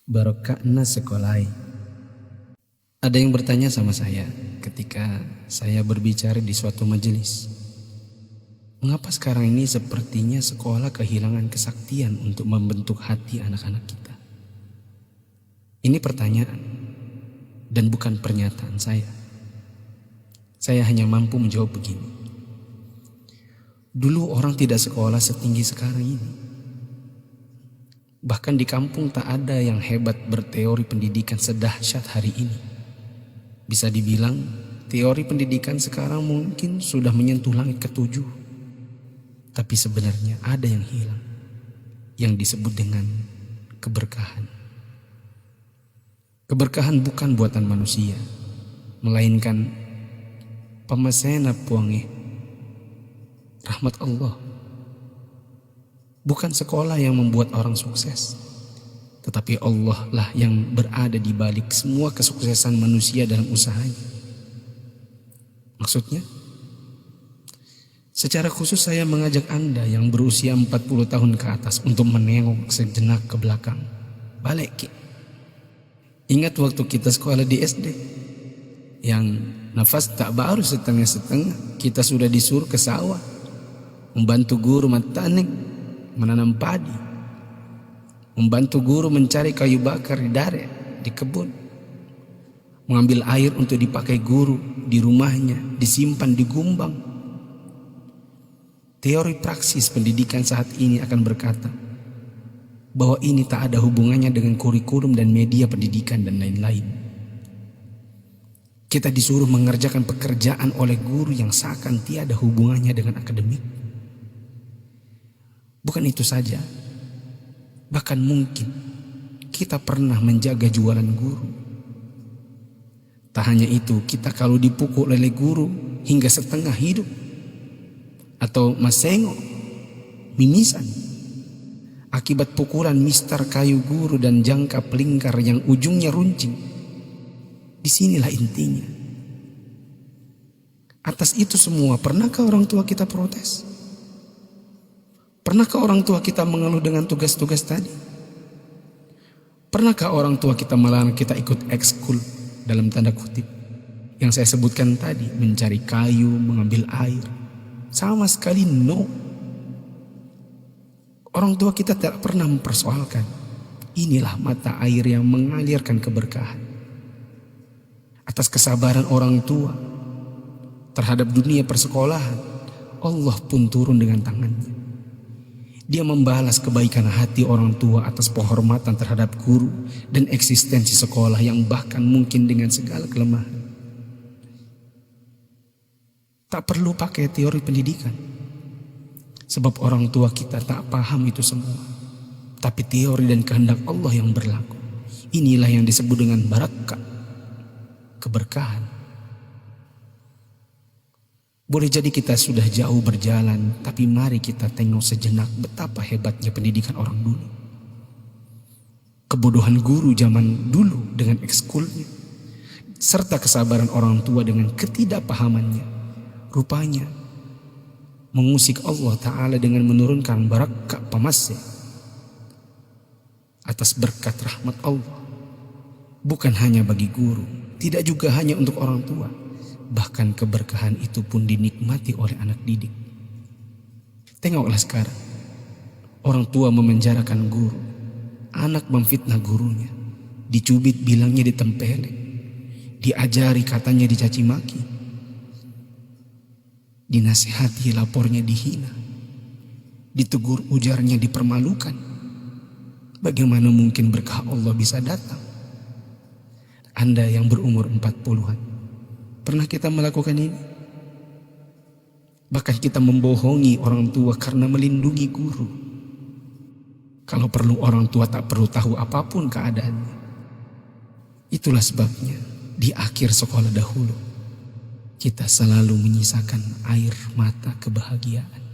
Barokahna sekolai. Ada yang bertanya sama saya ketika saya berbicara di suatu majelis. Mengapa sekarang ini sepertinya sekolah kehilangan kesaktian untuk membentuk hati anak-anak kita? Ini pertanyaan dan bukan pernyataan saya. Saya hanya mampu menjawab begini. Dulu orang tidak sekolah setinggi sekarang ini. Bahkan di kampung tak ada yang hebat berteori pendidikan sedahsyat hari ini. Bisa dibilang teori pendidikan sekarang mungkin sudah menyentuh langit ketujuh. Tapi sebenarnya ada yang hilang, yang disebut dengan keberkahan. Keberkahan bukan buatan manusia, melainkan pemasena puange rahmat Allah. Bukan sekolah yang membuat orang sukses, tetapi Allah lah yang berada di balik semua kesuksesan manusia dalam usahanya. Maksudnya, secara khusus saya mengajak Anda yang berusia 40 tahun ke atas untuk menengok sejenak ke belakang. Balik ki. Ingat waktu kita sekolah di SD, yang nafas tak baru setengah-setengah, kita sudah disuruh ke sawah, membantu guru matanik menanam padi, membantu guru mencari kayu bakar di dare, di kebun, mengambil air untuk dipakai guru di rumahnya, disimpan di gumbang. Teori praksis pendidikan saat ini akan berkata bahwa ini tak ada hubungannya dengan kurikulum dan media pendidikan dan lain-lain. Kita disuruh mengerjakan pekerjaan oleh guru yang seakan tiada hubungannya dengan akademik. Bukan itu saja, bahkan mungkin kita pernah menjaga jualan guru. Tak hanya itu, kita kalau dipukul oleh guru hingga setengah hidup, atau masengo, mimisan, akibat pukulan mister kayu guru dan jangka pelingkar yang ujungnya runcing. Disinilah intinya. Atas itu semua, pernahkah orang tua kita protes? Pernahkah orang tua kita mengeluh dengan tugas-tugas tadi? Pernahkah orang tua kita melarang kita ikut ekskul dalam tanda kutip yang saya sebutkan tadi, mencari kayu, mengambil air? Sama sekali no. Orang tua kita tidak pernah mempersoalkan. Inilah mata air yang mengalirkan keberkahan. Atas kesabaran orang tua terhadap dunia persekolahan, Allah pun turun dengan tangannya. Dia membalas kebaikan hati orang tua atas penghormatan terhadap guru dan eksistensi sekolah yang bahkan mungkin dengan segala kelemahan. Tak perlu pakai teori pendidikan, sebab orang tua kita tak paham itu semua. Tapi teori dan kehendak Allah yang berlaku. Inilah yang disebut dengan barakah, keberkahan. Boleh jadi kita sudah jauh berjalan, tapi mari kita tengok sejenak betapa hebatnya pendidikan orang dulu. Kebodohan guru zaman dulu dengan ekskulnya, serta kesabaran orang tua dengan ketidakpahamannya, rupanya mengusik Allah Ta'ala dengan menurunkan barakah pamasya atas berkat rahmat Allah. Bukan hanya bagi guru, tidak juga hanya untuk orang tua. Bahkan keberkahan itu pun dinikmati oleh anak didik. Tengoklah sekarang, orang tua memenjarakan guru, anak memfitnah gurunya, dicubit bilangnya ditempeleng, diajari katanya dicaci maki, dinasihati lapornya dihina, ditegur ujarnya dipermalukan. Bagaimana mungkin berkah Allah bisa datang? Anda yang berumur 40-an, pernah kita melakukan ini? Bahkan kita membohongi orang tua karena melindungi guru. Kalau perlu orang tua tak perlu tahu apapun keadaannya. Itulah sebabnya di akhir sekolah dahulu kita selalu menyisakan air mata kebahagiaan.